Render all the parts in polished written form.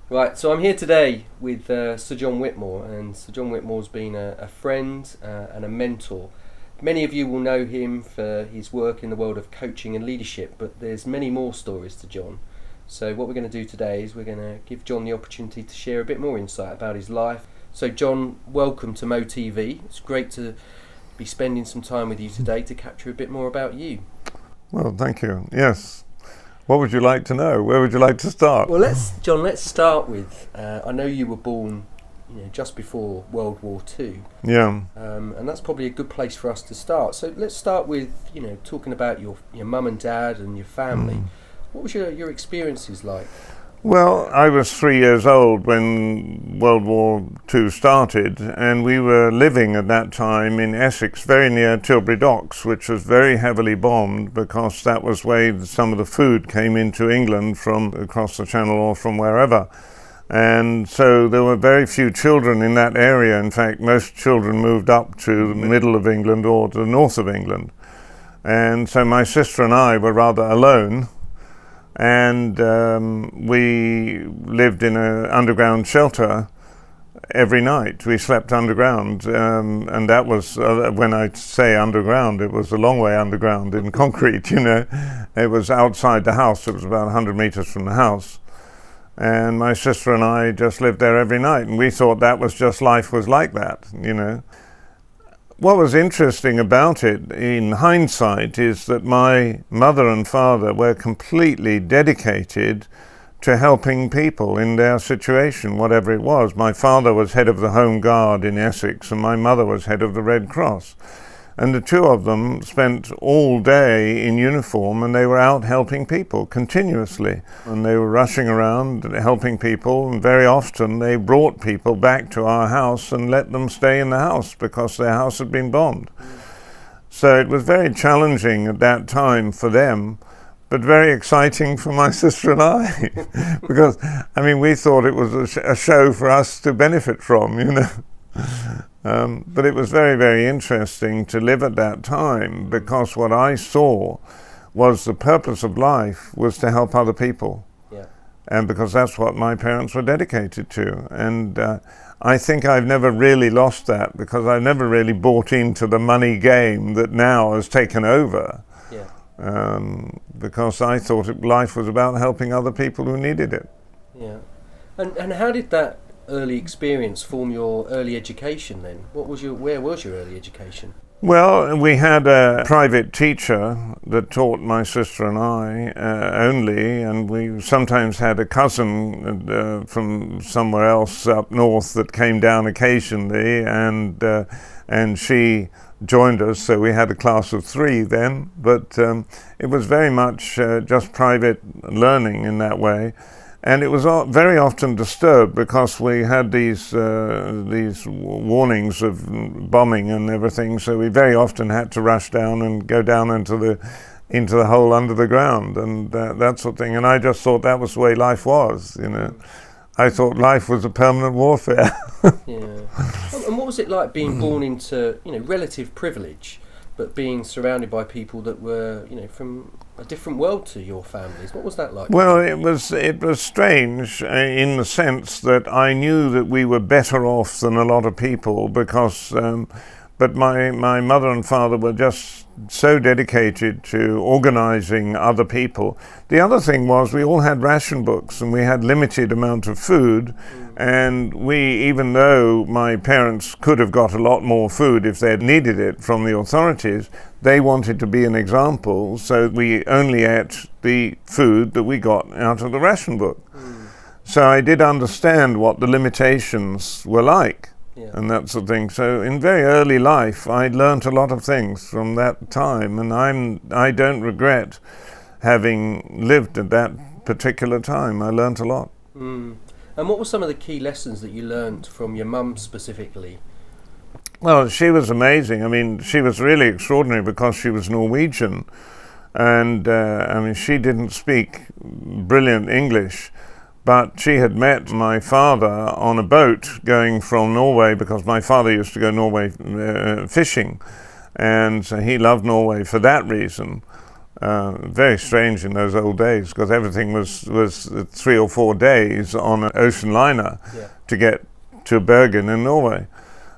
Right, so I'm here today with Sir John Whitmore, and Sir John Whitmore's been a friend and a mentor. Many of you will know him for his work in the world of coaching and leadership, but there's many more stories to John. So what we're going to do today is we're going to give John the opportunity to share a bit more insight about his life. So John, welcome to MOE TV. It's great to be spending some time with you today to capture a bit more about you. Well, thank you. Yes. What would you like to know? Where would you like to start? Well, let's start with. I know you were born, just before World War II. Yeah. And that's probably a good place for us to start. So let's start with, talking about your mum and dad and your family. What was your experiences like? Well, I was 3 years old when World War II started, and we were living at that time in Essex, very near Tilbury Docks, which was very heavily bombed because that was where some of the food came into England from across the Channel or from wherever. And so there were very few children in that area. In fact, most children moved up to the middle of England or to the north of England. And so my sister and I were rather alone. And we lived in an underground shelter every night. We slept underground, and that was, when I say underground, it was a long way underground in concrete, It was outside the house. It was about 100 meters from the house. And my sister and I just lived there every night, and we thought that was just life was like that, What was interesting about it in hindsight is that my mother and father were completely dedicated to helping people in their situation, whatever it was. My father was head of the Home Guard in Essex and my mother was head of the Red Cross. And the two of them spent all day in uniform and they were out helping people continuously. And they were rushing around helping people, and very often they brought people back to our house and let them stay in the house because their house had been bombed. So it was very challenging at that time for them, but very exciting for my sister and I because, we thought it was a show for us to benefit from, But it was very, very interesting to live at that time because what I saw was the purpose of life was to help other people. Yeah. And because that's what my parents were dedicated to. And I think I've never really lost that because I've never really bought into the money game that now has taken over. Yeah. Because I thought life was about helping other people who needed it. Yeah. And how did that early experience form your early education then? Where was your early education? Well, we had a private teacher that taught my sister and I only, and we sometimes had a cousin from somewhere else up north that came down occasionally, and she joined us, so we had a class of 3 then, but it was very much just private learning in that way. And it was very often disturbed because we had these warnings of bombing and everything. So we very often had to rush down and go down into the hole under the ground and that sort of thing. And I just thought that was the way life was. I thought life was a permanent warfare. Yeah. And what was it like being born into relative privilege, but being surrounded by people that were from a different world to your families? What was that like? Well, it was strange in the sense that I knew that we were better off than a lot of people because, but my mother and father were just so dedicated to organizing other people. The other thing was we all had ration books and we had limited amount of food. And even though my parents could have got a lot more food if they had needed it from the authorities, they wanted to be an example, so we only ate the food that we got out of the ration book. So I did understand what the limitations were like, and that sort of thing. So in very early life, I learnt a lot of things from that time, and I don't regret having lived at that particular time. I learnt a lot. And what were some of the key lessons that you learned from your mum specifically? Well, she was amazing. She was really extraordinary because she was Norwegian. And, she didn't speak brilliant English, but she had met my father on a boat going from Norway because my father used to go Norway fishing. And so he loved Norway for that reason. Very strange in those old days, because everything was 3 or 4 days on an ocean liner to get to Bergen in Norway.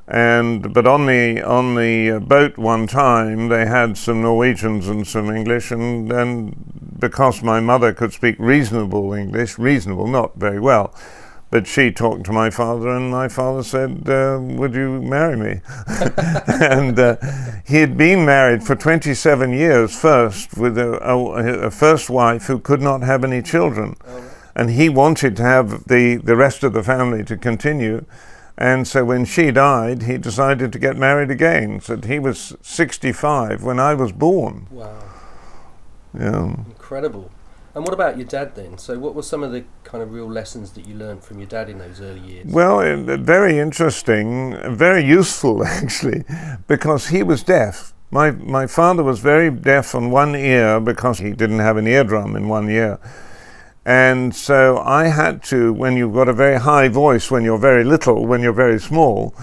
But on the boat one time they had some Norwegians and some English, and because my mother could speak reasonable English, not very well, but she talked to my father, and my father said, would you marry me? And he had been married for 27 years first with a first wife who could not have any children. And he wanted to have the rest of the family to continue. And so when she died, he decided to get married again. So he was 65 when I was born. Wow. Yeah. Incredible. And what about your dad then? So what were some of the kind of real lessons that you learned from your dad in those early years? Well, very interesting, very useful actually, because he was deaf. My father was very deaf on one ear because he didn't have an eardrum in one ear. And so I had to, when you've got a very high voice, when you're very little, when you're very small,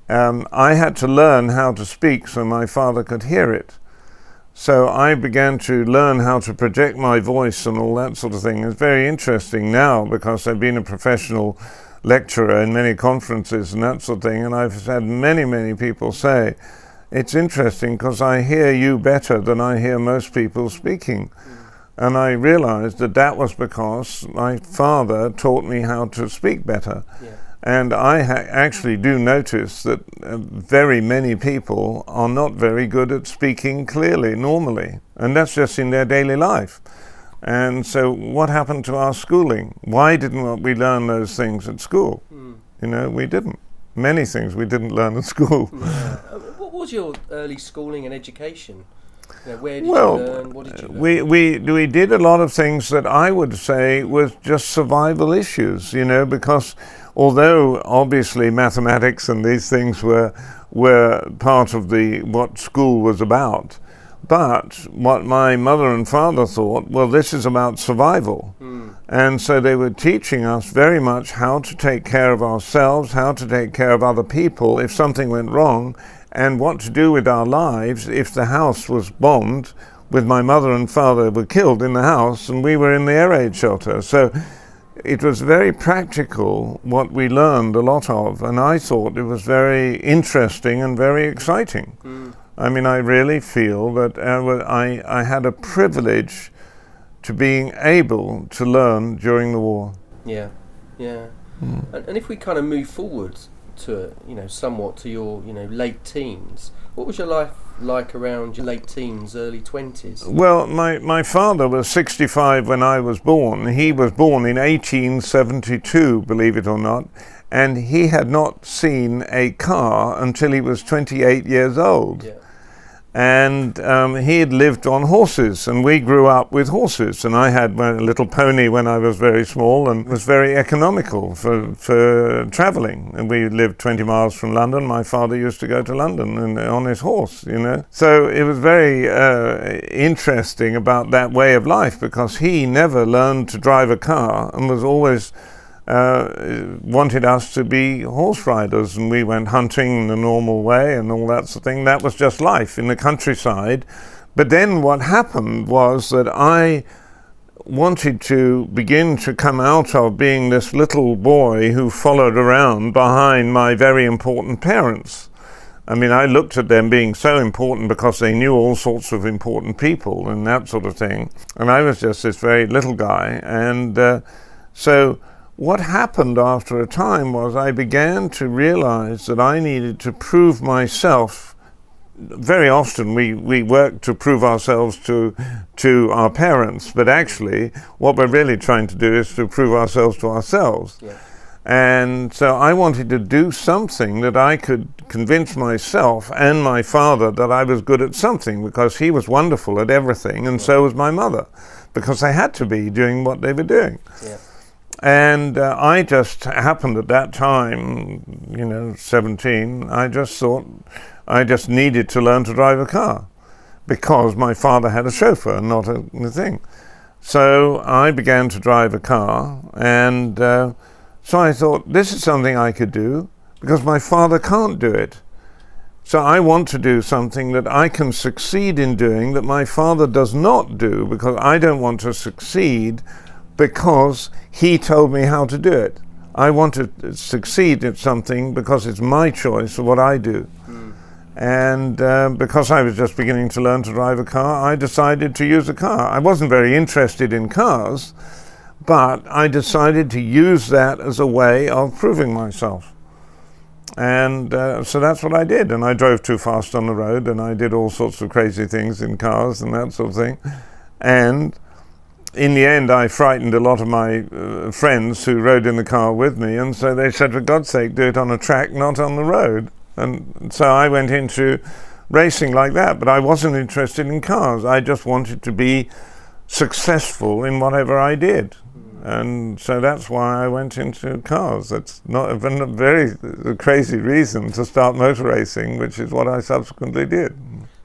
I had to learn how to speak so my father could hear it. So I began to learn how to project my voice and all that sort of thing. It's very interesting now because I've been a professional lecturer in many conferences and that sort of thing, and I've had many people say, it's interesting because I hear you better than I hear most people speaking. And I realized that was because my father taught me how to speak better. Yeah. And I actually do notice that very many people are not very good at speaking clearly, normally. And that's just in their daily life. And so what happened to our schooling? Why didn't we learn those things at school? You know, we didn't. Many things we didn't learn at school. Yeah. What was your early schooling and education? You know, where did you learn? What did you learn? We did a lot of things that I would say was just survival issues, you know, because although obviously mathematics and these things were part of what school was about, but what my mother and father thought, well, this is about survival. And so they were teaching us very much how to take care of ourselves, how to take care of other people if something went wrong, and what to do with our lives if the house was bombed, with my mother and father were killed in the house and we were in the air raid shelter. So it was very practical what we learned a lot of, and I thought it was very interesting and very exciting. I mean, I really feel that I had a privilege to being able to learn during the war. Yeah. And if we kind of move forward to, you know, somewhat to your, you know, late teens, what was your life like around your late teens, early 20s? Well, my father was 65 when I was born. He was born in 1872, believe it or not, and he had not seen a car until he was 28 years old. Yeah. And he had lived on horses, and we grew up with horses, and I had a little pony when I was very small, and was very economical for traveling. And we lived 20 miles from London. My father used to go to London on his horse, you know. So it was very interesting about that way of life, because he never learned to drive a car and was always wanted us to be horse riders, and we went hunting the normal way and all that sort of thing. That was just life in the countryside. But then what happened was that I wanted to begin to come out of being this little boy who followed around behind my very important parents. I mean, I looked at them being so important because they knew all sorts of important people and that sort of thing, and I was just this very little guy. And so what happened after a time was I began to realize that I needed to prove myself. Very often we work to prove ourselves to our parents, but actually what we're really trying to do is to prove ourselves to ourselves. Yeah. And so I wanted to do something that I could convince myself and my father that I was good at something, because he was wonderful at everything, and so was my mother, because they had to be doing what they were doing. Yeah. And I just happened at that time, you know, 17, I just thought I just needed to learn to drive a car, because my father had a chauffeur, not a thing. So I began to drive a car, and so I thought, this is something I could do, because my father can't do it. So I want to do something that I can succeed in doing that my father does not do, because I don't want to succeed because he told me how to do it. I want to succeed at something because it's my choice of what I do. And because I was just beginning to learn to drive a car, I decided to use a car. I wasn't very interested in cars, but I decided to use that as a way of proving myself. And so that's what I did. And I drove too fast on the road, and I did all sorts of crazy things in cars and that sort of thing. And in the end, I frightened a lot of my friends who rode in the car with me, and so they said, for God's sake, do it on a track, not on the road. And so I went into racing like that, but I wasn't interested in cars. I just wanted to be successful in whatever I did. And so that's why I went into cars. That's not a very crazy reason to start motor racing, which is what I subsequently did.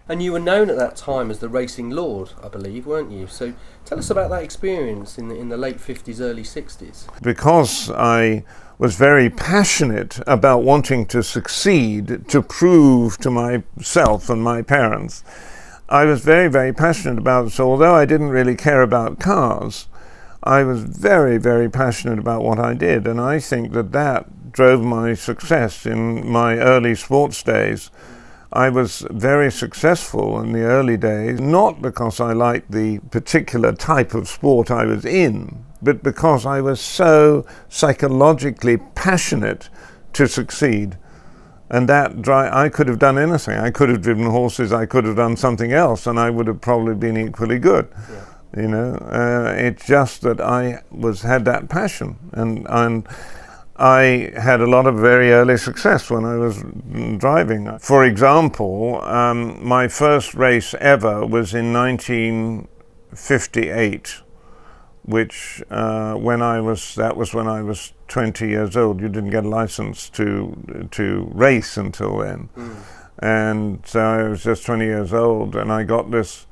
And you were known at that time as the racing lord, I believe, weren't you? So tell us about that experience in the late 50s, early 60s. Because I was very passionate about wanting to succeed, to prove to myself and my parents, I was very, very passionate about it. So although I didn't really care about cars, I was very, very passionate about what I did. And I think that drove my success in my early sports days. I was very successful in the early days, not because I liked the particular type of sport I was in, but because I was so psychologically passionate to succeed. And I could have done anything. I could have driven horses, I could have done something else, and I would have probably been equally good. Yeah. You know, it's just that I had that passion, and I had a lot of very early success when I was driving. For example, my first race ever was in 1958, which that was when I was 20 years old. You didn't get a license to race until then. And so I was just 20 years old, and I got this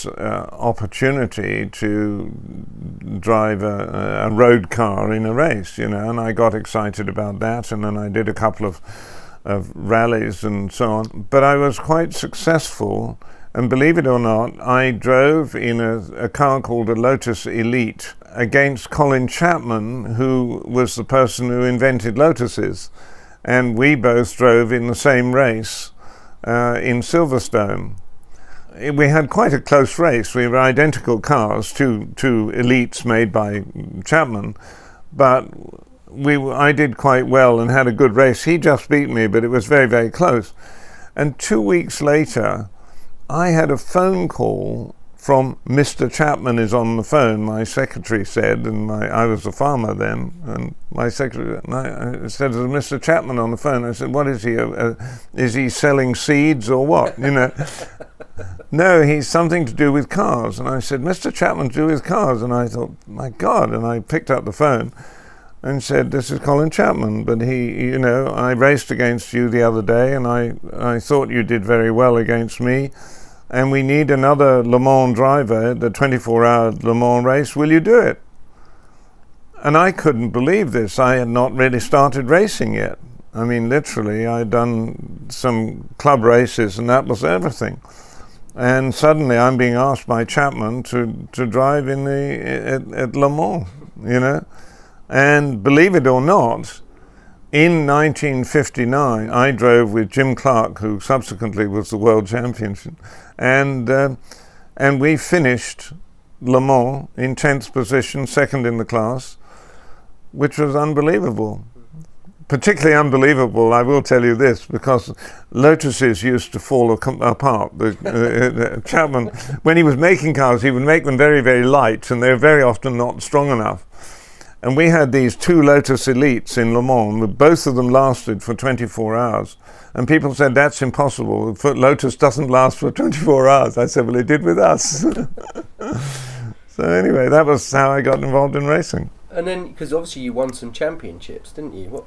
opportunity to drive a road car in a race, you know, and I got excited about that, and then I did a couple of rallies and so on. But I was quite successful, and believe it or not, I drove in a car called a Lotus Elite against Colin Chapman, who was the person who invented Lotuses, and we both drove in the same race in Silverstone. We had quite a close race. We were identical cars, two elites made by Chapman, but I did quite well and had a good race. He just beat me, but it was very, very close. And 2 weeks later, I had a phone call from Mr. Chapman is on the phone, my secretary said, and I was a farmer then, and my secretary I said, "Is Mr. Chapman on the phone?" I said, "What is he? Is he selling seeds or what?" You know. "No, he's something to do with cars." And I said, "Mr. Chapman to do with cars?" And I thought, my God, and I picked up the phone and said, "This is Colin Chapman, but I raced against you the other day, and I thought you did very well against me, and we need another Le Mans driver, the 24-hour Le Mans race. Will you do it?" And I couldn't believe this. I had not really started racing yet. I mean, literally, I'd done some club races, and that was everything. And suddenly I'm being asked by Chapman to drive at Le Mans, you know. And believe it or not, in 1959, I drove with Jim Clark, who subsequently was the world champion, and we finished Le Mans in 10th position, second in the class, which was unbelievable. Particularly unbelievable, I will tell you this, because Lotuses used to fall apart. Chapman, when he was making cars, he would make them very, very light, and they were very often not strong enough. And we had these 2 Lotus Elites in Le Mans, both of them lasted for 24 hours. And people said, "That's impossible, Lotus doesn't last for 24 hours. I said, "Well, it did with us." So anyway, that was how I got involved in racing. And then, because obviously you won some championships, didn't you?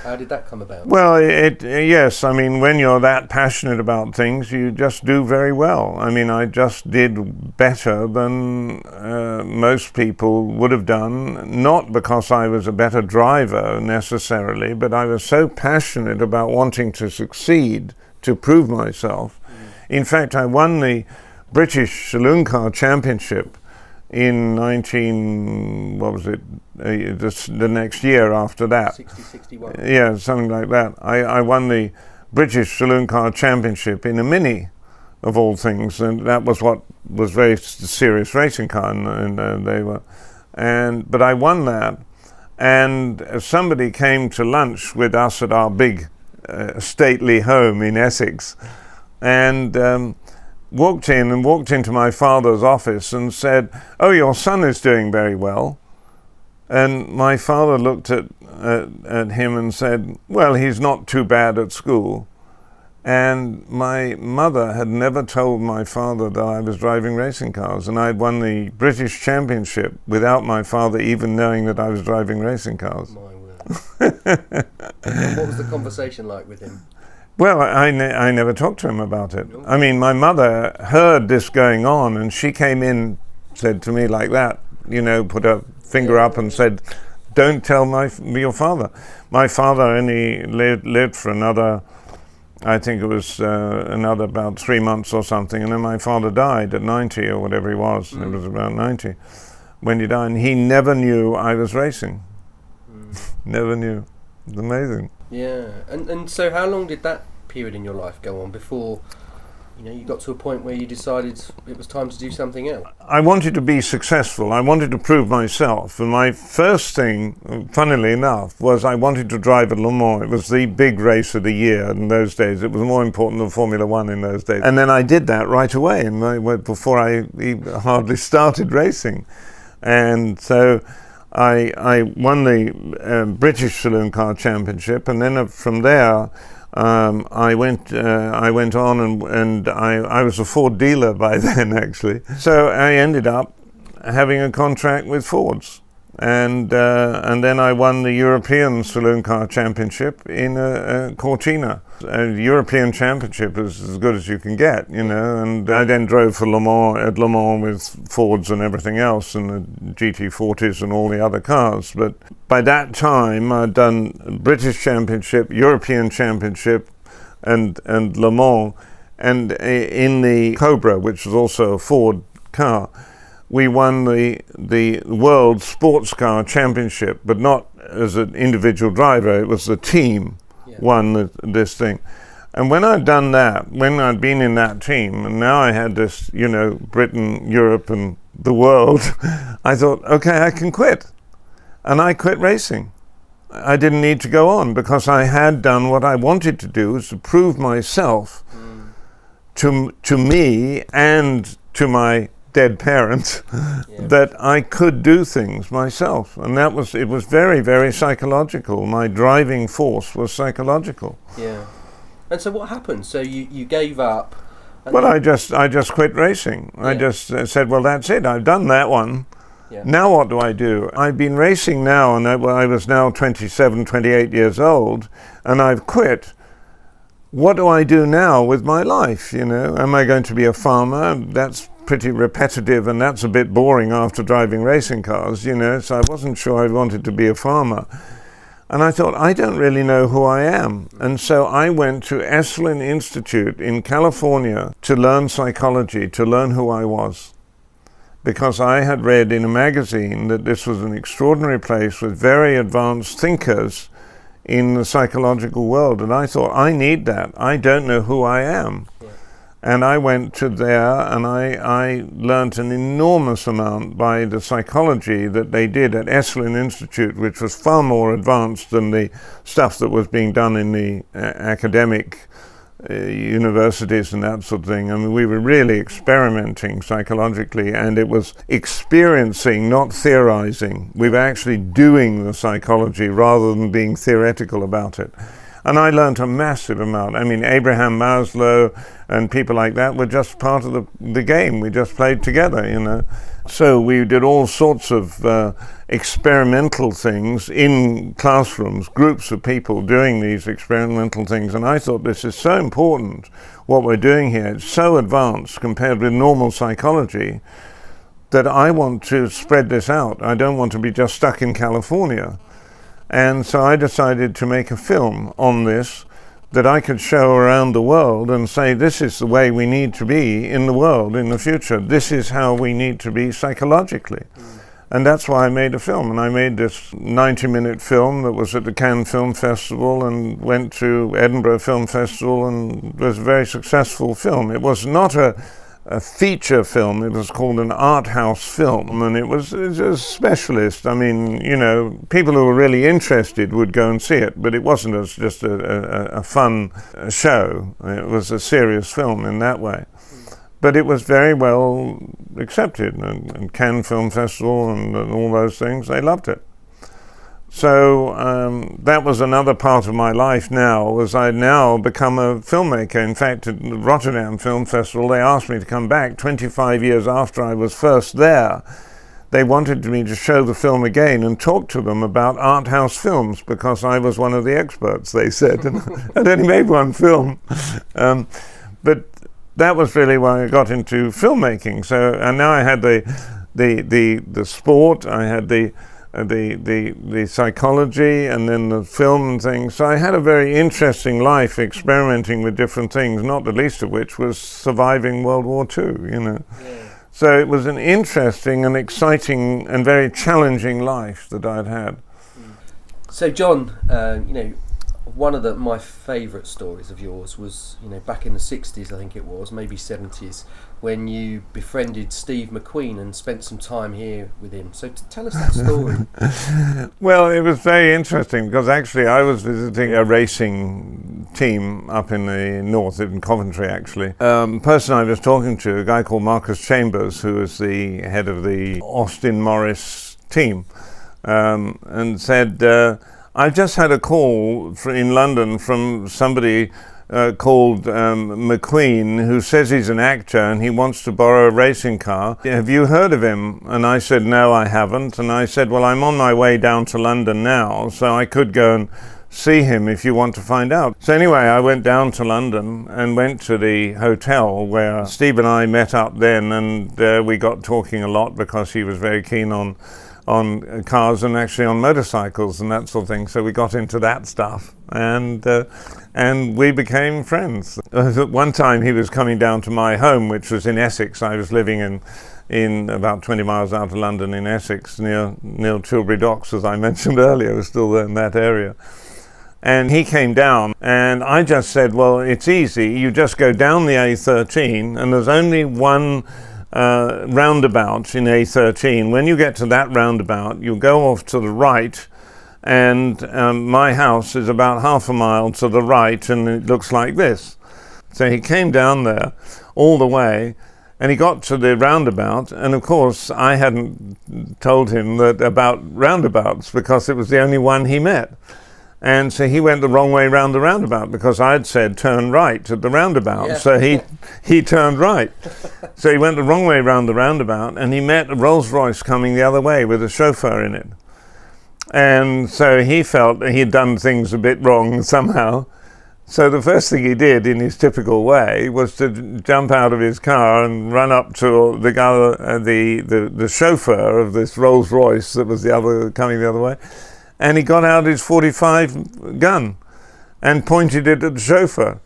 How did that come about? Well, yes. I mean, when you're that passionate about things, you just do very well. I mean, I just did better than most people would have done, not because I was a better driver necessarily, but I was so passionate about wanting to succeed, to prove myself. In fact, I won the British Saloon Car Championship in the next year after that. 61. Yeah, something like that. I won the British Saloon Car Championship in a Mini, of all things, and that was what was very serious racing car, but I won that, and somebody came to lunch with us at our big stately home in Essex, and walked into my father's office and said, "Oh, your son is doing very well." And my father looked at him and said, "Well, he's not too bad at school." And my mother had never told my father that I was driving racing cars, and I'd won the British Championship without my father even knowing that I was driving racing cars. My word. And what was the conversation like with him? Well, I never talked to him about it. I mean, my mother heard this going on, and she came in, said to me like that, put her finger up and said, "Don't tell your father." My father only lived for another, I think it was another about 3 months or something, and then my father died at 90 or whatever he was. It was about 90 when he died, and he never knew I was racing. Never knew. It's amazing. Yeah, and so how long did that period in your life go on before you got to a point where you decided it was time to do something else? I wanted to be successful. I wanted to prove myself, and my first thing, funnily enough, was I wanted to drive at Le Mans. It was the big race of the year in those days. It was more important than Formula One in those days. And then I did that right away, and before I hardly started racing, and so I won the British Saloon Car Championship, and then from there I went on, and I was a Ford dealer by then, actually. So I ended up having a contract with Fords, and then I won the European Saloon Car Championship in Cortina. A European Championship is as good as you can get, and I then drove for Le Mans with Fords and everything else, and the GT40s and all the other cars. But by that time I'd done British Championship, European Championship, and Le Mans, and in the Cobra, which was also a Ford car, we won the World Sports Car Championship, but not as an individual driver. It was the team won this thing. And when I'd done that, when I'd been in that team, and now I had this, Britain, Europe, and the world, I thought, okay, I can quit. And I quit racing. I didn't need to go on because I had done what I wanted to do, was to prove myself to me and to my dead parents that I could do things myself, and it was very, very psychological. My driving force was psychological. Yeah. And so what happened? So you gave up? Well, I just quit racing. I just said, well, that's it. I've done that one. Yeah. Now what do I do? I've been racing now, and I was now 27, 28 years old, and I've quit. What do I do now with my life? Am I going to be a farmer? That's pretty repetitive, and that's a bit boring after driving racing cars, so I wasn't sure I wanted to be a farmer. And I thought, I don't really know who I am. And so I went to Esalen Institute in California to learn psychology, to learn who I was. Because I had read in a magazine that this was an extraordinary place with very advanced thinkers in the psychological world. And I thought, I need that. I don't know who I am. And I went to there, and I learnt an enormous amount by the psychology that they did at Esalen Institute, which was far more advanced than the stuff that was being done in the academic universities and that sort of thing. I mean, we were really experimenting psychologically, and it was experiencing, not theorizing. We were actually doing the psychology rather than being theoretical about it. And I learned a massive amount. I mean, Abraham Maslow and people like that were just part of the game. We just played together, So we did all sorts of experimental things in classrooms, groups of people doing these experimental things, and I thought this is so important, what we're doing here. It's so advanced compared with normal psychology that I want to spread this out. I don't want to be just stuck in California. And so I decided to make a film on this that I could show around the world and say, this is the way we need to be in the world in the future. This is how we need to be psychologically. And that's why I made a film. And I made this 90-minute film that was at the Cannes Film Festival and went to Edinburgh Film Festival and was a very successful film. It was not a feature film. It was called an art house film, and it was a specialist. I mean, you know, people who were really interested would go and see it, but it wasn't just a fun show. It was a serious film in that way. But it was very well accepted, and Cannes Film Festival and all those things, they loved it. So that was another part of my life now, was I'd now become a filmmaker. In fact, at the Rotterdam Film Festival, they asked me to come back 25 years after I was first there. They wanted me to show the film again and talk to them about art house films, because I was one of the experts, they said, and I'd only made one film. But that was really why I got into filmmaking. So, and now I had the sport, I had the psychology, and then the film and things. So I had a very interesting life experimenting with different things, not the least of which was surviving World War II, you know. Yeah. So it was an interesting and exciting and very challenging life that I'd had. So John, you know, one of my favourite stories of yours was, you know, back in the 60s, I think it was, maybe 70s, when you befriended Steve McQueen and spent some time here with him. So tell us that story. Well, it was very interesting, because actually I was visiting a racing team up in the north, in Coventry actually. Person I was talking to, a guy called Marcus Chambers, who was the head of the Austin Morris team, and said, I've just had a call in London from somebody called McQueen, who says he's an actor and he wants to borrow a racing car. Have you heard of him? And I said, no, I haven't. And I said, well, I'm on my way down to London now, so I could go and see him if you want to find out. So anyway, I went down to London and went to the hotel where Steve and I met up then, and we got talking a lot, because he was very keen on cars and actually on motorcycles and that sort of thing. So we got into that stuff, and we became friends. At one time he was coming down to my home, which was in Essex. I was living in about 20 miles out of London in Essex, near Tilbury Docks, as I mentioned earlier. I was still there in that area. And he came down, and I just said, well, it's easy. You just go down the A13, and there's only one roundabout in A13. When you get to that roundabout, you go off to the right, and my house is about half a mile to the right, and it looks like this. So he came down there all the way, and he got to the roundabout, and of course I hadn't told him that about roundabouts, because it was the only one he met. And so he went the wrong way round the roundabout, because I'd said turn right at the roundabout. Yeah. So he turned right. So he went the wrong way round the roundabout, and he met a Rolls Royce coming the other way with a chauffeur in it. And so he felt that he'd done things a bit wrong somehow. So the first thing he did, in his typical way, was to jump out of his car and run up to the guy, the chauffeur of this Rolls Royce that was coming the other way. And he got out his .45 gun and pointed it at the chauffeur.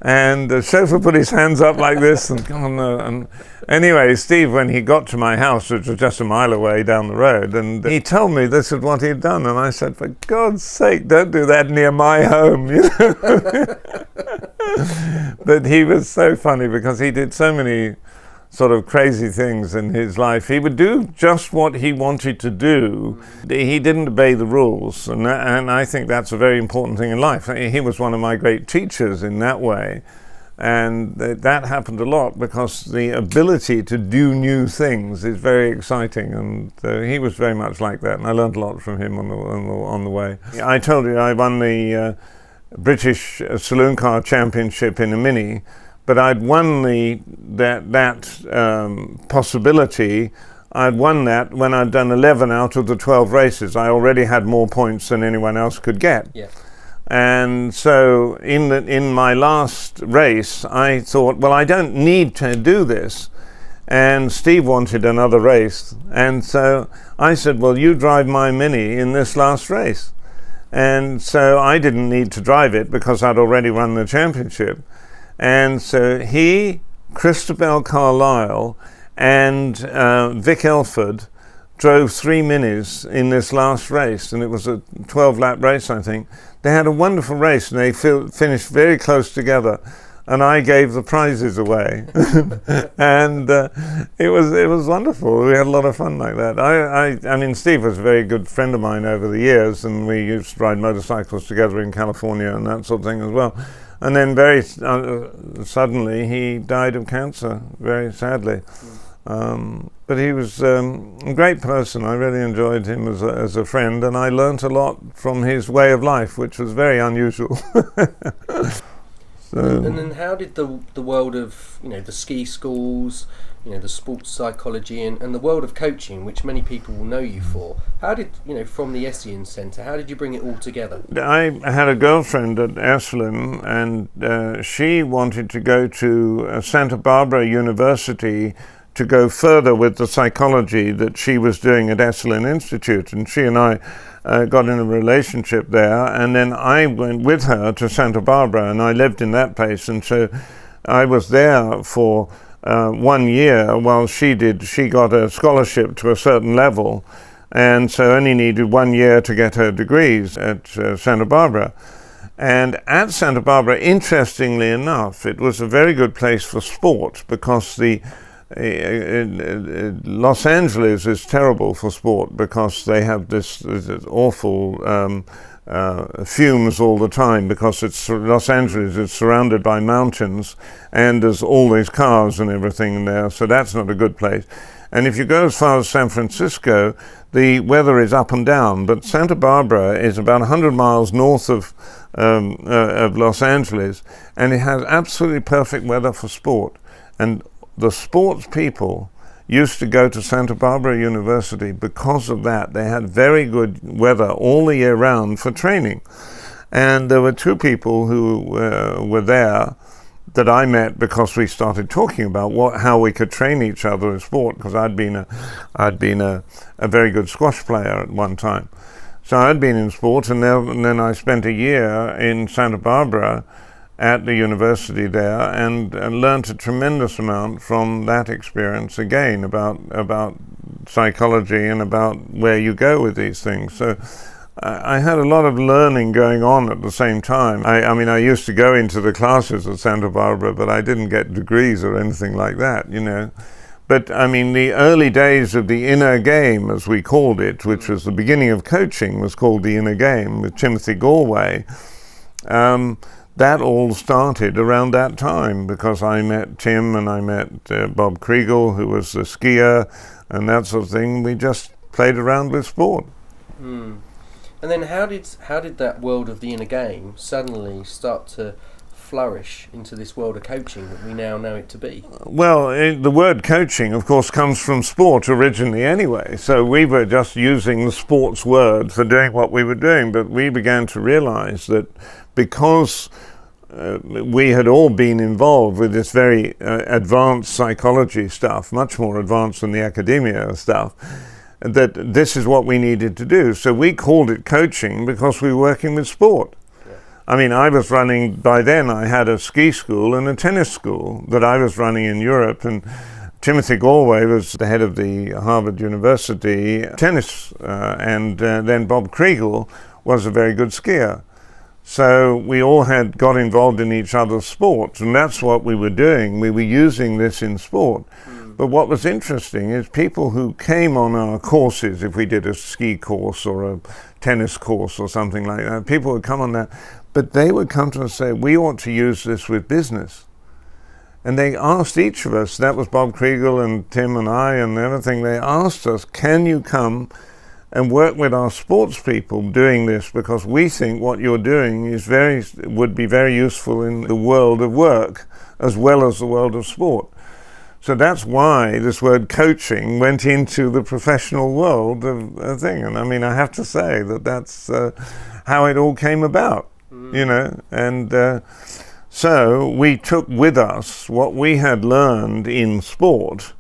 And the chauffeur put his hands up like this, and anyway, Steve, when he got to my house, which was just a mile away down the road, and he told me this is what he'd done, and I said, for God's sake, don't do that near my home, you know. But he was so funny, because he did so many sort of crazy things in his life. He would do just what he wanted to do. He didn't obey the rules, and I think that's a very important thing in life. He was one of my great teachers in that way, and that happened a lot, because the ability to do new things is very exciting, and he was very much like that, and I learned a lot from him on the way. I told you I won the British Saloon Car Championship in a Mini, but I'd won that possibility I'd won that when I'd done 11 out of the 12 races. I already had more points than anyone else could get. Yeah. And so in my last race, I thought, well, I don't need to do this. And Steve wanted another race. And so I said, well, you drive my Mini in this last race. And so I didn't need to drive it because I'd already won the championship. And so he, Christabel Carlisle, and Vic Elford drove 3 Minis in this last race, and it was a 12-lap race, I think. They had a wonderful race, and they finished very close together, and I gave the prizes away. And it was wonderful. We had a lot of fun like that. I mean, Steve was a very good friend of mine over the years, and we used to ride motorcycles together in California and that sort of thing as well. And then very suddenly he died of cancer, very sadly. But he was a great person. I really enjoyed him as a friend, and I learnt a lot from his way of life, which was very unusual. And then how did the world of, the ski schools, the sports psychology and the world of coaching, which many people will know you for, how did, from the Essien Centre, how did you bring it all together? I had a girlfriend at Esalen, and she wanted to go to Santa Barbara University to go further with the psychology that she was doing at Esalen Institute, and she and I got in a relationship there, and then I went with her to Santa Barbara, and I lived in that place, and so I was there for 1 year while she got a scholarship to a certain level, and so only needed 1 year to get her degrees at Santa Barbara. And at Santa Barbara, interestingly enough, it was a very good place for sport, because Los Angeles is terrible for sport because they have this awful fumes all the time, because Los Angeles is surrounded by mountains and there's all these cars and everything there, so that's not a good place. And if you go as far as San Francisco, the weather is up and down, but Santa Barbara is about 100 miles north of Los Angeles, and it has absolutely perfect weather for sport. And the sports people used to go to Santa Barbara University because of that. They had very good weather all the year round for training. And there were 2 people who were there that I met because we started talking about how we could train each other in sport, because I'd been a very good squash player at one time. So I'd been in sport, and then I spent a year in Santa Barbara at the university there, and learned a tremendous amount from that experience again about psychology and about where you go with these things. So I had a lot of learning going on at the same time. I mean, I used to go into the classes at Santa Barbara, but I didn't get degrees or anything like that, But I mean, the early days of the inner game, as we called it, which was the beginning of coaching, was called the inner game with Timothy Galway. That all started around that time, because I met Tim and I met Bob Kriegel, who was a skier, and that sort of thing. We just played around with sport. And then how did that world of the inner game suddenly start to flourish into this world of coaching that we now know it to be? Well, the word coaching, of course, comes from sport originally anyway. So we were just using the sports word for doing what we were doing, but we began to realize that because we had all been involved with this very advanced psychology stuff, much more advanced than the academia stuff, that this is what we needed to do. So we called it coaching because we were working with sport. Yeah. I mean, by then I had a ski school and a tennis school that I was running in Europe, and Timothy Galway was the head of the Harvard University tennis, and then Bob Kriegel was a very good skier. So we all got involved in each other's sports, and that's what we were doing. We were using this in sport. But what was interesting is people who came on our courses, if we did a ski course or a tennis course or something like that, people would come on that, but they would come to us and say, we ought to use this with business. And they asked each of us, that was Bob Kriegel and Tim and I and everything, they asked us, can you come and work with our sports people doing this, because we think what you're doing would be very useful in the world of work as well as the world of sport. So that's why this word coaching went into the professional world of a thing. And I mean, I have to say that that's how it all came about, you know. And so we took with us what we had learned in sport,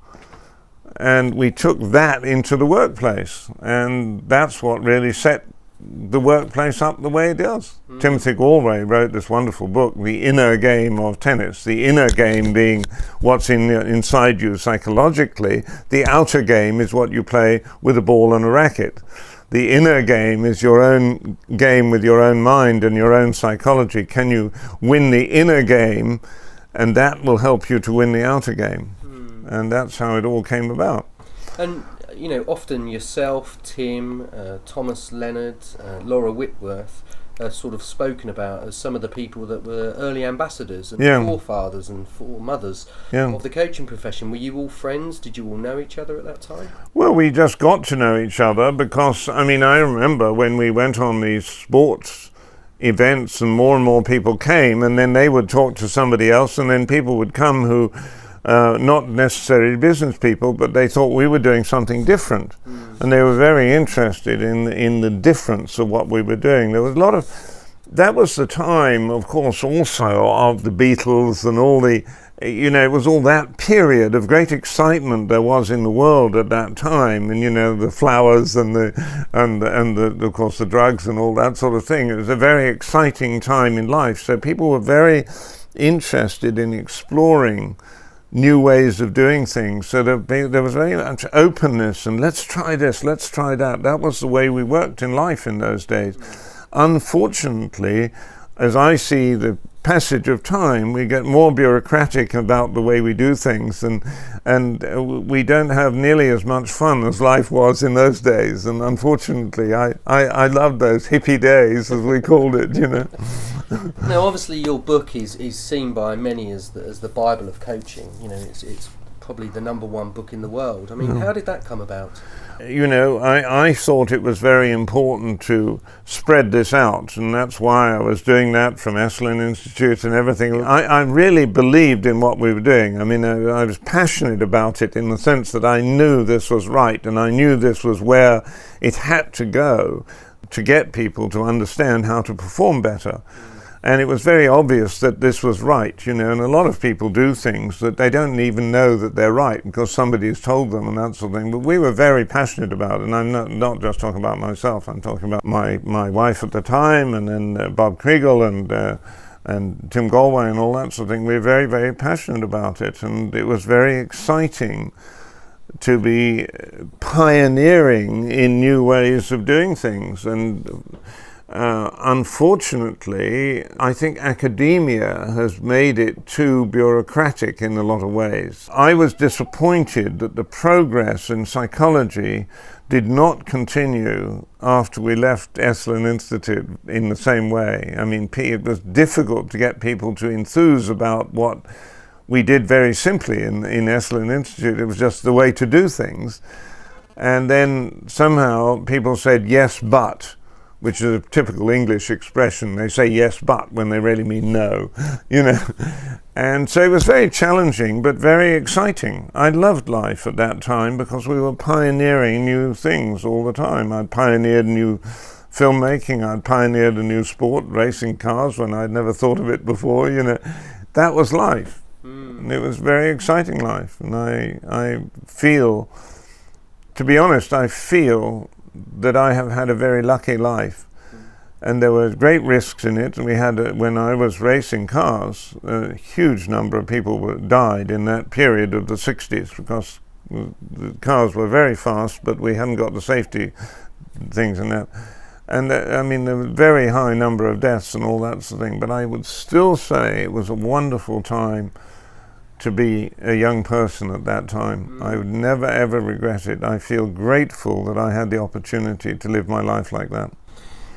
and we took that into the workplace. And that's what really set the workplace up the way it does. Timothy Galway wrote this wonderful book, The Inner Game of Tennis. The inner game being what's inside you psychologically. The outer game is what you play with a ball and a racket. The inner game is your own game with your own mind and your own psychology. Can you win the inner game? And that will help you to win the outer game. And that's how it all came about. And you know, often yourself, Tim, Thomas Leonard, Laura Whitworth are sort of spoken about as some of the people that were early ambassadors and forefathers and foremothers of the coaching profession. Were you all friends? Did you all know each other at that time? Well, we just got to know each other because, I mean, I remember when we went on these sports events and more people came, and then they would talk to somebody else, and then people would come who not necessarily business people, but they thought we were doing something different, and they were very interested in the difference of what we were doing. There was a lot of, that was the time, of course, also of the Beatles and all the, you know, it was all that period of great excitement there was in the world at that time, and you know, the flowers and the of course the drugs and all that sort of thing. It was a very exciting time in life, so people were very interested in exploring new ways of doing things. So there was very much openness, and let's try this, let's try that. That was the way we worked in life in those days. Unfortunately, as I see the passage of time, we get more bureaucratic about the way we do things, and we don't have nearly as much fun as life was in those days. And unfortunately, I loved those hippie days, as we called it, you know. Now, obviously, your book is seen by many as the Bible of coaching. You know, it's probably the #1 book in the world. I mean, how did that come about? You know, I thought it was very important to spread this out, and that's why I was doing that from Esalen Institute and everything. I really believed in what we were doing. I mean, I was passionate about it in the sense that I knew this was right, and I knew this was where it had to go to get people to understand how to perform better. And it was very obvious that this was right, you know, and a lot of people do things that they don't even know that they're right because somebody has told them and that sort of thing. But we were very passionate about it, and I'm not just talking about myself, I'm talking about my wife at the time, and then Bob Kriegel and Tim Galway and all that sort of thing. We were very, very passionate about it, and it was very exciting to be pioneering in new ways of doing things. And unfortunately, I think academia has made it too bureaucratic in a lot of ways. I was disappointed that the progress in psychology did not continue after we left Esalen Institute in the same way. I mean, it was difficult to get people to enthuse about what we did very simply in Esalen Institute. It was just the way to do things. And then somehow people said, yes, but, which is a typical English expression. They say yes, but, when they really mean no, you know. And so it was very challenging, but very exciting. I loved life at that time because we were pioneering new things all the time. I'd pioneered new filmmaking. I'd pioneered a new sport, racing cars, when I'd never thought of it before, you know. That was life. And it was very exciting life. And I feel, to be honest, I feel that I have had a very lucky life, and there were great risks in it. And we had, when I was racing cars, a huge number of people died in that period of the 60s because the cars were very fast, but we hadn't got the safety things in that. And I mean, there was a very high number of deaths and all that sort of thing, but I would still say it was a wonderful time to be a young person at that time. I would never ever regret it. I feel grateful that I had the opportunity to live my life like that.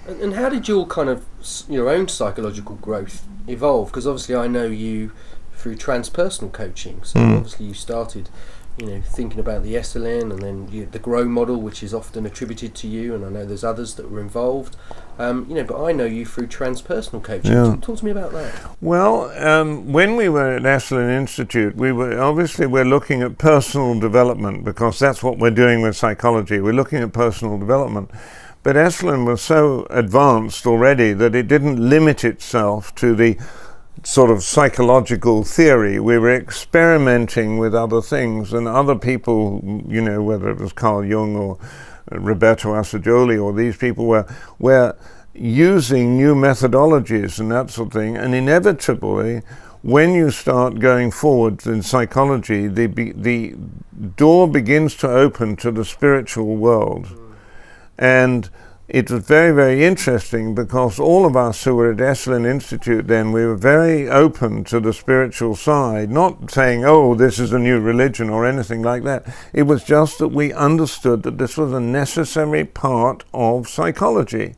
And how did your kind of, your own psychological growth evolve? Because obviously I know you through transpersonal coaching, so obviously you started thinking about the SLN, and then the GROW model, which is often attributed to you, and I know there's others that were involved. But I know you through transpersonal coaching. Yeah. Talk to me about that. Well, when we were at Esalen Institute, we're looking at personal development, because that's what we're doing with psychology. We're looking at personal development. But Esalen was so advanced already that it didn't limit itself to the sort of psychological theory. We were experimenting with other things, and other people, whether it was Carl Jung or Roberto Assagioli, or these people were using new methodologies and that sort of thing. And inevitably, when you start going forward in psychology, the door begins to open to the spiritual world. And it was very, very interesting, because all of us who were at Esalen Institute then, we were very open to the spiritual side, not saying, oh, this is a new religion or anything like that. It was just that we understood that this was a necessary part of psychology.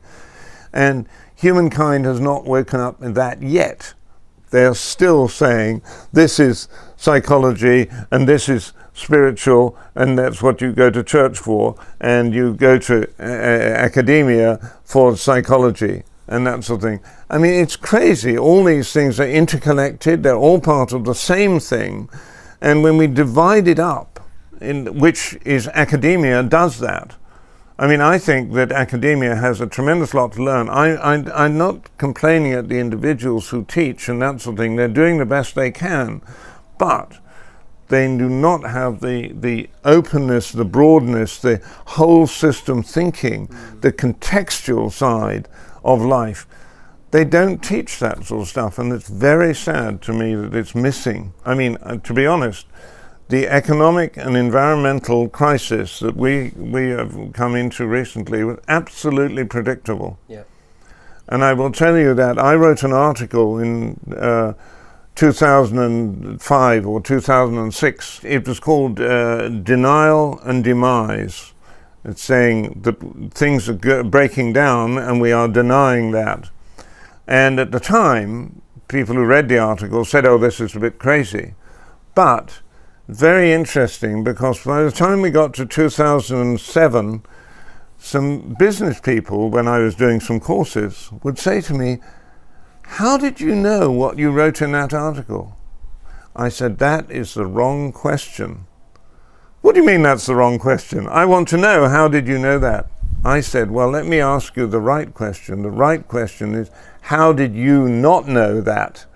And humankind has not woken up in that yet. They're still saying, this is psychology and this is spiritual, and that's what you go to church for, and you go to academia for psychology and that sort of thing. I mean, it's crazy. All these things are interconnected. They're all part of the same thing. And when we divide it up, which is academia does that. I mean, I think that academia has a tremendous lot to learn. I'm not complaining at the individuals who teach and that sort of thing. They're doing the best they can. But they do not have the openness, the broadness, the whole system thinking, the contextual side of life. They don't teach that sort of stuff, and it's very sad to me that it's missing. I mean, to be honest, the economic and environmental crisis that we have come into recently was absolutely predictable. Yeah. And I will tell you that I wrote an article in 2005 or 2006. It was called Denial and Demise. It's saying that things are breaking down and we are denying that. And at the time, people who read the article said, oh, this is a bit crazy. But very interesting, because by the time we got to 2007, some business people, when I was doing some courses, would say to me, how did you know what you wrote in that article? I said, that is the wrong question. What do you mean that's the wrong question? I want to know, how did you know that? I said, well, let me ask you the right question. The right question is, how did you not know that?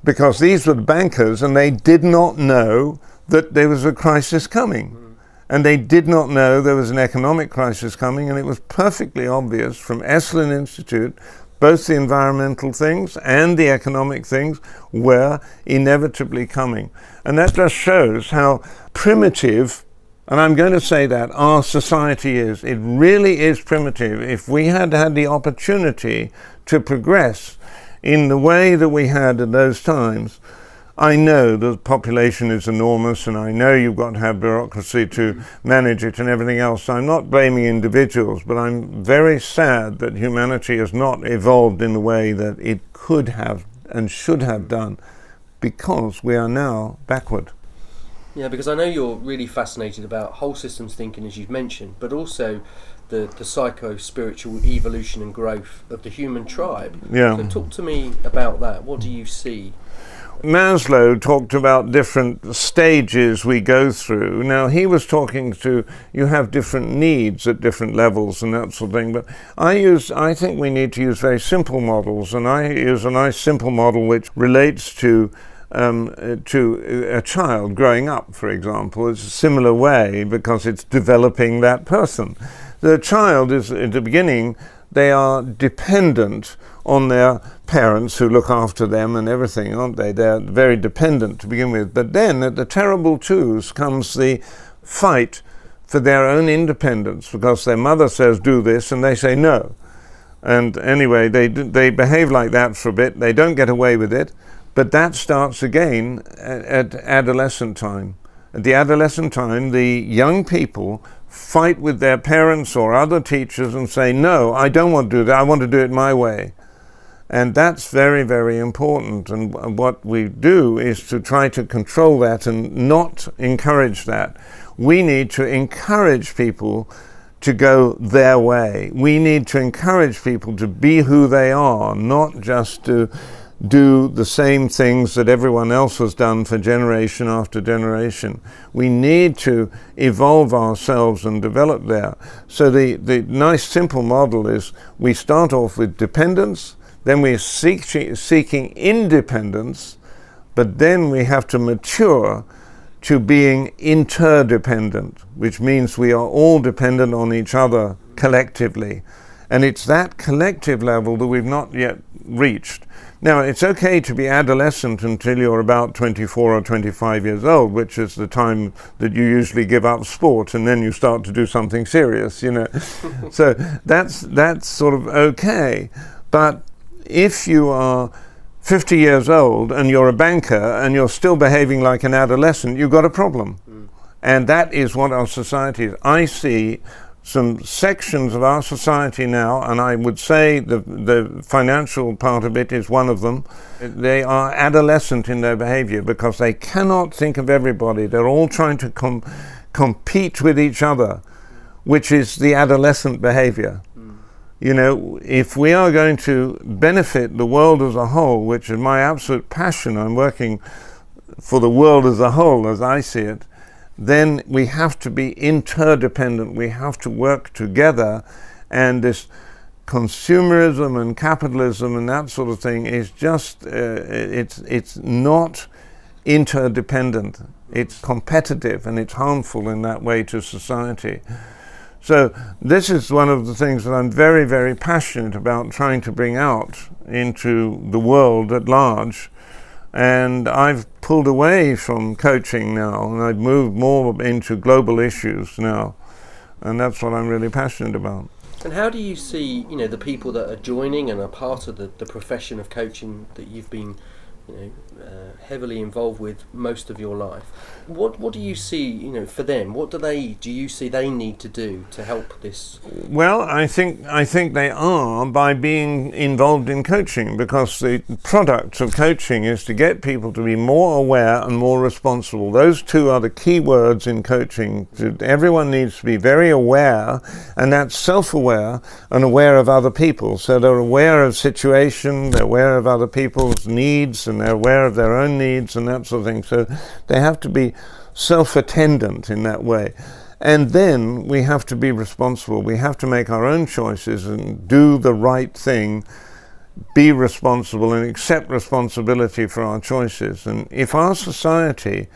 Because these were the bankers, and they did not know that there was a crisis coming. And they did not know there was an economic crisis coming, and it was perfectly obvious from Esalen Institute, both the environmental things and the economic things were inevitably coming. And that just shows how primitive, and I'm going to say that, our society is. It really is primitive. If we had had the opportunity to progress in the way that we had at those times, I know the population is enormous, and I know you've got to have bureaucracy to manage it and everything else. So I'm not blaming individuals, but I'm very sad that humanity has not evolved in the way that it could have and should have done, because we are now backward. Yeah, because I know you're really fascinated about whole systems thinking, as you've mentioned, but also the psycho-spiritual evolution and growth of the human tribe. Yeah. So talk to me about that. What do you see? Maslow talked about different stages we go through. Now, he was talking to, you have different needs at different levels and that sort of thing, but I think we need to use very simple models, and I use a nice simple model which relates to a child growing up, for example. It's a similar way, because it's developing that person. The child is, at the beginning, they are dependent on their parents who look after them and everything, aren't they? They're very dependent to begin with. But then at the terrible twos comes the fight for their own independence, because their mother says do this and they say no. And anyway, they behave like that for a bit. They don't get away with it. But that starts again at adolescent time. At the adolescent time, the young people fight with their parents or other teachers and say, no, I don't want to do that, I want to do it my way. And that's very, very important. And what we do is to try to control that and not encourage that. We need to encourage people to go their way. We need to encourage people to be who they are, not just to do the same things that everyone else has done for generation after generation. We need to evolve ourselves and develop there. So the nice simple model is we start off with dependence, then we're seeking independence, but then we have to mature to being interdependent, which means we are all dependent on each other collectively. And it's that collective level that we've not yet reached. Now, it's okay to be adolescent until you're about 24 or 25 years old, which is the time that you usually give up sport, and then you start to do something serious, you know. So that's sort of okay. But if you are 50 years old and you're a banker and you're still behaving like an adolescent, you've got a problem. And that is what our society is. I see some sections of our society now, and I would say the financial part of it is one of them. They are adolescent in their behavior because they cannot think of everybody. They're all trying to compete with each other, which is the adolescent behavior. You know, if we are going to benefit the world as a whole, which is my absolute passion, I'm working for the world as a whole as I see it, then we have to be interdependent. We have to work together, and this consumerism and capitalism and that sort of thing is just it's not interdependent. It's competitive, and it's harmful in that way to society. So this is one of the things that I'm very, very passionate about trying to bring out into the world at large. And I've pulled away from coaching now, and I've moved more into global issues now. And that's what I'm really passionate about. And how do you see, you know, the people that are joining and are part of the profession of coaching that you've been, you know, heavily involved with most of your life? What do you see, you know, for them? What do you see they need to do to help this? Well, I think they are by being involved in coaching, because the product of coaching is to get people to be more aware and more responsible. Those two are the key words in coaching. Everyone needs to be very aware, and that's self-aware and aware of other people. So they're aware of situation, they're aware of other people's needs, and they're aware of their own needs and that sort of thing. So they have to be self-attendant in that way. And then we have to be responsible. We have to make our own choices and do the right thing, be responsible and accept responsibility for our choices. And if our society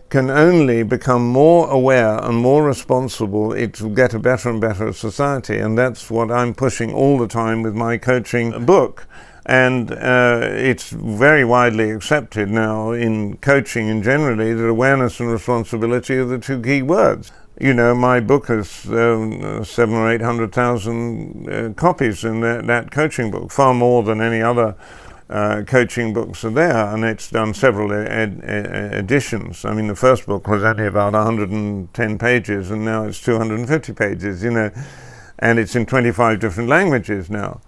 can only become more aware and more responsible, it will get a better and better society. And that's what I'm pushing all the time with my coaching book. And it's very widely accepted now in coaching and generally that awareness and responsibility are the two key words. You know, my book has 700,000 or 800,000 copies in that coaching book, far more than any other coaching books are there, and it's done several editions. I mean, the first book was only about 110 pages, and now it's 250 pages, you know, and it's in 25 different languages now.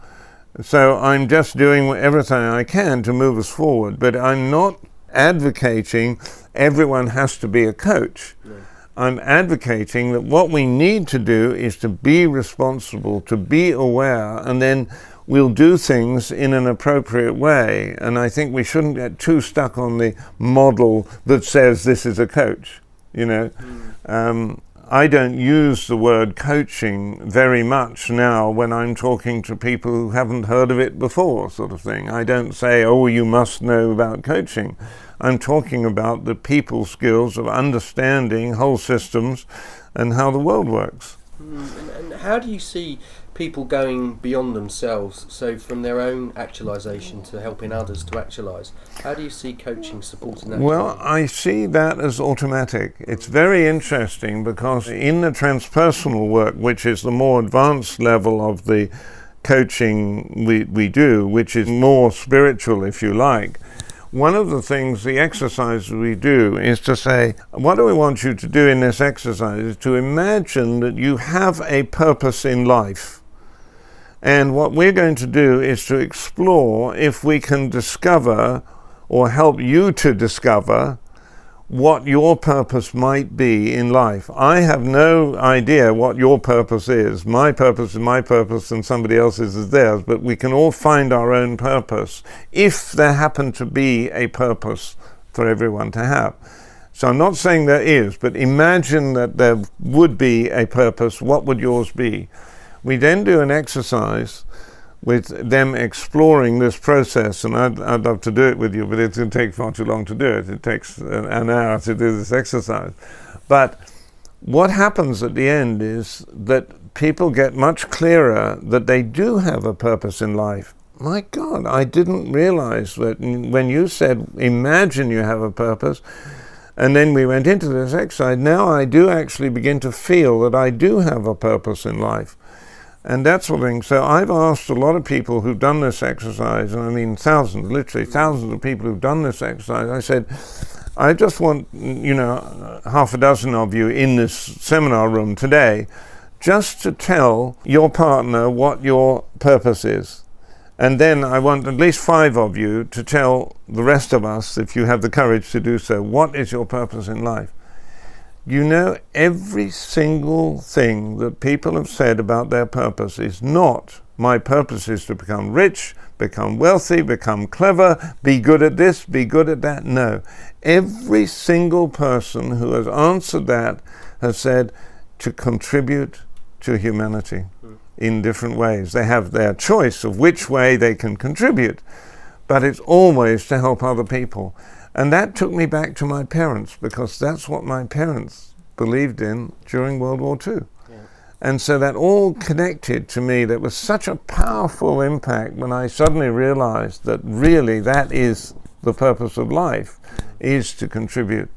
So I'm just doing everything I can to move us forward, but I'm not advocating everyone has to be a coach. No. I'm advocating that what we need to do is to be responsible, to be aware, and then we'll do things in an appropriate way. And I think we shouldn't get too stuck on the model that says this is a coach, you know. I don't use the word coaching very much now when I'm talking to people who haven't heard of it before, sort of thing. I don't say, oh, you must know about coaching. I'm talking about the people skills of understanding whole systems and how the world works. And how do you see people going beyond themselves, so from their own actualization to helping others to actualize? How do you see coaching supporting that? Well, I see that as automatic. It's very interesting because in the transpersonal work, which is the more advanced level of the coaching we do, which is more spiritual, if you like, one of the things, the exercise we do is to say, what do we want you to do in this exercise is to imagine that you have a purpose in life. And what we're going to do is to explore if we can discover, or help you to discover, what your purpose might be in life. I have no idea what your purpose is. My purpose is my purpose and somebody else's is theirs, but we can all find our own purpose if there happen to be a purpose for everyone to have. So I'm not saying there is, but imagine that there would be a purpose. What would yours be? We then do an exercise with them exploring this process, and I'd love to do it with you, but it's going to take far too long to do it. It takes an hour to do this exercise. But what happens at the end is that people get much clearer that they do have a purpose in life. My God, I didn't realize that when you said, imagine you have a purpose, and then we went into this exercise, now I do actually begin to feel that I do have a purpose in life. And that sort of thing. So I've asked a lot of people who've done this exercise, and I mean thousands, literally thousands of people who've done this exercise. I said, I just want, half a dozen of you in this seminar room today, just to tell your partner what your purpose is. And then I want at least 5 of you to tell the rest of us, if you have the courage to do so, what is your purpose in life? You know, every single thing that people have said about their purpose is not, my purpose is to become rich, become wealthy, become clever, be good at this, be good at that. No. Every single person who has answered that has said to contribute to humanity in different ways. They have their choice of which way they can contribute, but it's always to help other people. And that took me back to my parents, because that's what my parents believed in during World War II. Yeah. And so that all connected to me. That was such a powerful impact when I suddenly realized that really that is the purpose of life, is to contribute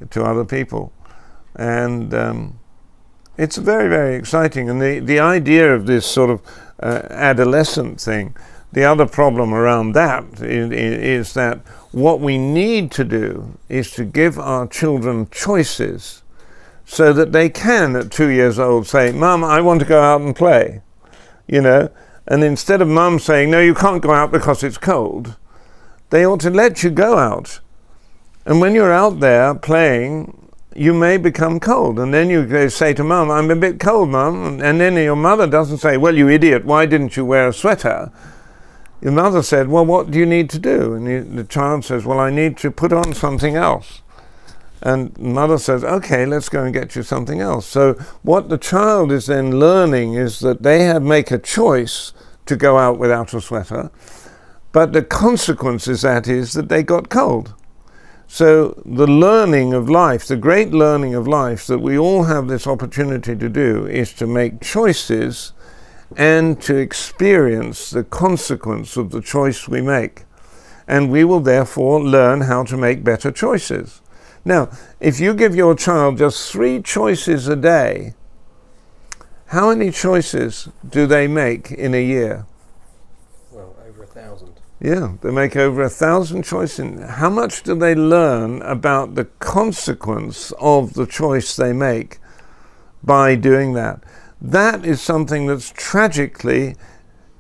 to other people. And it's very, very exciting. And the idea of this sort of adolescent thing, the other problem around that is that what we need to do is to give our children choices so that they can, at 2 years old, say, Mum, I want to go out and play, And instead of Mum saying, no, you can't go out because it's cold, they ought to let you go out. And when you're out there playing, you may become cold. And then you go say to Mum, I'm a bit cold, Mum. And then your mother doesn't say, well, you idiot, why didn't you wear a sweater? Your mother said, well, what do you need to do? And the child says, well, I need to put on something else. And mother says, okay, let's go and get you something else. So what the child is then learning is that they make a choice to go out without a sweater, but the consequence is that they got cold. So the learning of life, the great learning of life that we all have this opportunity to do, is to make choices and to experience the consequence of the choice we make. And we will therefore learn how to make better choices. Now, if you give your child just 3 choices a day, how many choices do they make in a year? Well, over 1,000. Yeah, they make over 1,000 choices. How much do they learn about the consequence of the choice they make by doing that? That is something that's tragically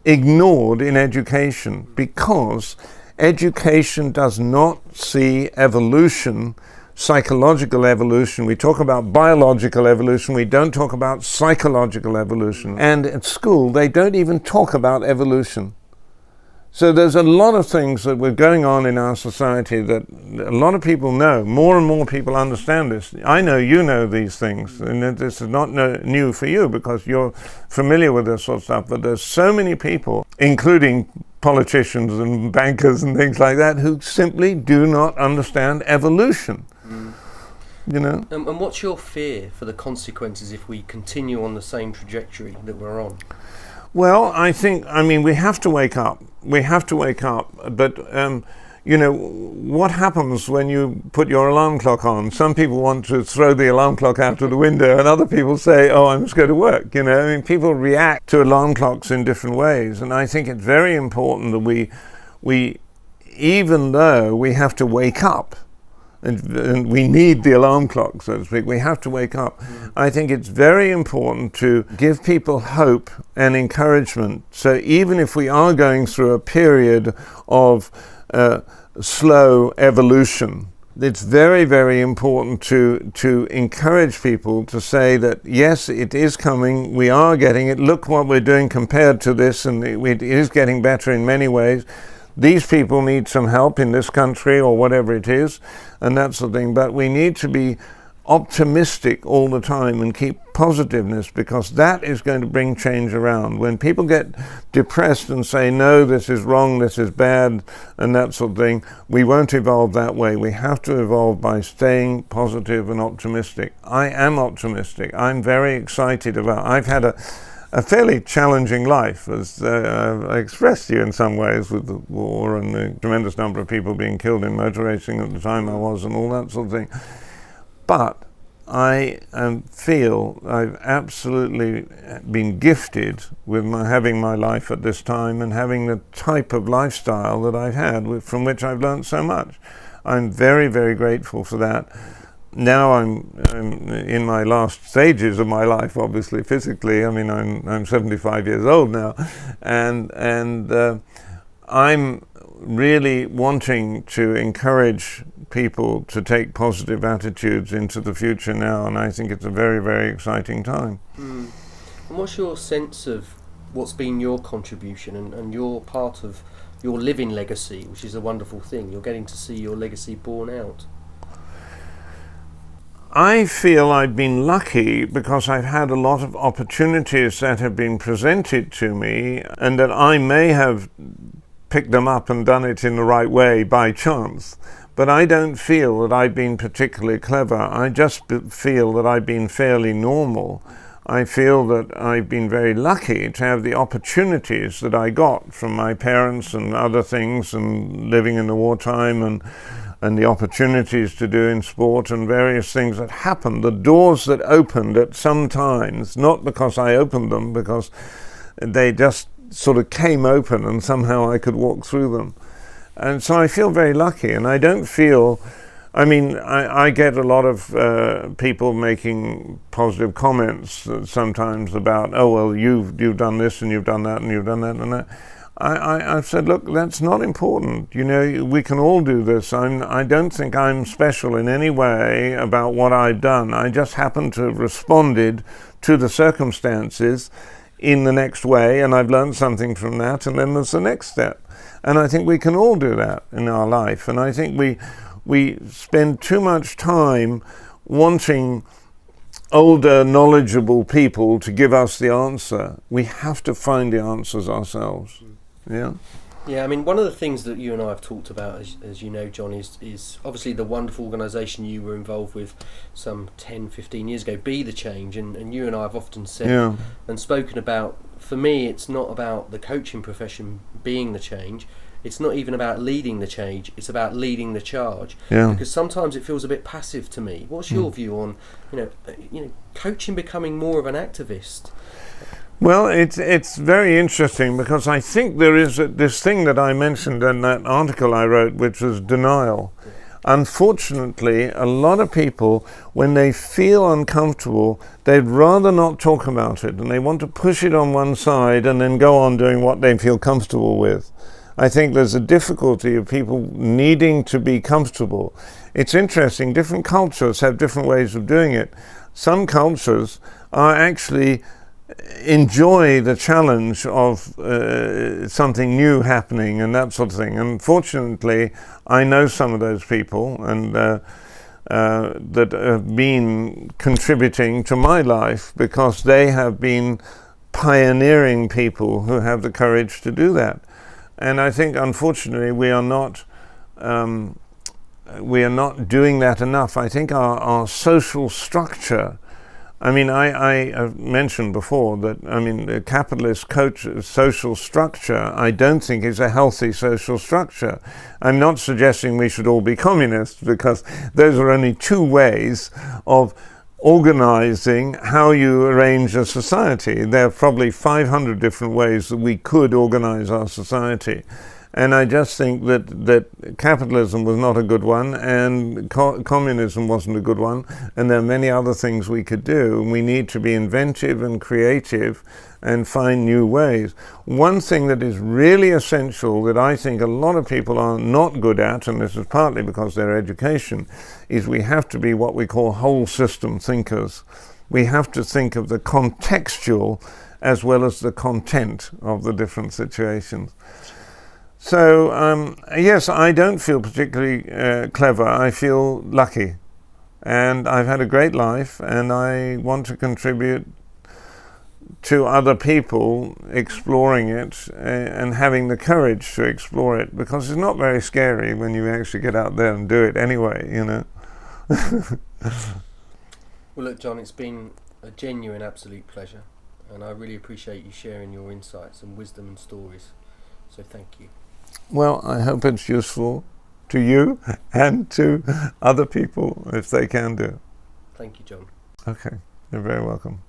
ignored in education, because education does not see evolution, psychological evolution. We talk about biological evolution, we don't talk about psychological evolution. And at school, they don't even talk about evolution. So there's a lot of things that were going on in our society that a lot of people know. More and more people understand this. I know you know these things, and this is not new for you because you're familiar with this sort of stuff, but there's so many people, including politicians and bankers and things like that, who simply do not understand evolution. And what's your fear for the consequences if we continue on the same trajectory that we're on? Well, we have to wake up. We have to wake up. But, what happens when you put your alarm clock on? Some people want to throw the alarm clock out of the window, and other people say, oh, I must go to work. People react to alarm clocks in different ways. And I think it's very important that we even though we have to wake up, and we need the alarm clock, so to speak. We have to wake up. I think it's very important to give people hope and encouragement. So even if we are going through a period of slow evolution, it's very, very important to encourage people to say that, yes, it is coming, we are getting it, look what we're doing compared to this, and it is getting better in many ways. These people need some help in this country or whatever it is, and that sort of thing. But we need to be optimistic all the time and keep positiveness, because that is going to bring change around. When people get depressed and say, no, this is wrong, this is bad, and that sort of thing, we won't evolve that way. We have to evolve by staying positive and optimistic. I am optimistic. I'm very excited about, I've had a fairly challenging life, as I expressed to you in some ways, with the war and the tremendous number of people being killed in motor racing at the time I was, and all that sort of thing. But I feel I've absolutely been gifted with having my life at this time and having the type of lifestyle that I've had, from which I've learned so much. I'm very, very grateful for that. Now I'm in my last stages of my life, obviously physically. I mean, I'm 75 years old now, and I'm really wanting to encourage people to take positive attitudes into the future now, and I think it's a very, very exciting time. And what's your sense of what's been your contribution and your part of your living legacy, which is a wonderful thing? You're getting to see your legacy borne out. I feel I've been lucky because I've had a lot of opportunities that have been presented to me, and that I may have picked them up and done it in the right way by chance. But I don't feel that I've been particularly clever. I just feel that I've been fairly normal. I feel that I've been very lucky to have the opportunities that I got from my parents and other things, and living in the wartime, and the opportunities to do in sport and various things that happened, the doors that opened at some times, not because I opened them, because they just sort of came open and somehow I could walk through them. And so I feel very lucky, and I don't feel, I mean, I get a lot of people making positive comments sometimes about, oh, well, you've done this and you've done that and you've done that and that. I've said, look, that's not important. You know, we can all do this. I don't think I'm special in any way about what I've done. I just happen to have responded to the circumstances in the next way, and I've learned something from that, and then there's the next step. And I think we can all do that in our life. And I think we spend too much time wanting older, knowledgeable people to give us the answer. We have to find the answers ourselves. Yeah. Yeah, I mean, one of the things that you and I have talked about, as you know, John, is obviously the wonderful organisation you were involved with some 10, 15 years ago, Be the Change, and you and I have often said and spoken about, for me, it's not about the coaching profession being the change. It's not even about leading the change. It's about leading the charge. Yeah. Because sometimes it feels a bit passive to me. What's your view on, you know, coaching becoming more of an activist? Well, it's very interesting, because I think there is this thing that I mentioned in that article I wrote, which was denial. Unfortunately, a lot of people, when they feel uncomfortable, they'd rather not talk about it, and they want to push it on one side and then go on doing what they feel comfortable with. I think there's a difficulty of people needing to be comfortable. It's interesting, different cultures have different ways of doing it. Some cultures are actually enjoy the challenge of something new happening and that sort of thing. And fortunately, I know some of those people, and that have been contributing to my life, because they have been pioneering people who have the courage to do that. And I think, unfortunately, we are not doing that enough. I think our social structure, I mean, I mentioned before that, I mean, the capitalist social structure, I don't think is a healthy social structure. I'm not suggesting we should all be communists, because those are only two ways of organizing how you arrange a society. There are probably 500 different ways that we could organize our society. And I just think that capitalism was not a good one, and communism wasn't a good one, and there are many other things we could do, and we need to be inventive and creative and find new ways. One thing that is really essential that I think a lot of people are not good at, and this is partly because of their education, is we have to be what we call whole system thinkers. We have to think of the contextual as well as the content of the different situations. So yes, I don't feel particularly clever. I feel lucky, and I've had a great life, and I want to contribute to other people exploring it and having the courage to explore it, because it's not very scary when you actually get out there and do it anyway, you know. Well, look, John, it's been a genuine, absolute pleasure, and I really appreciate you sharing your insights and wisdom and stories. So thank you. Well, I hope it's useful to you and to other people if they can do. Thank you, John. Okay, you're very welcome.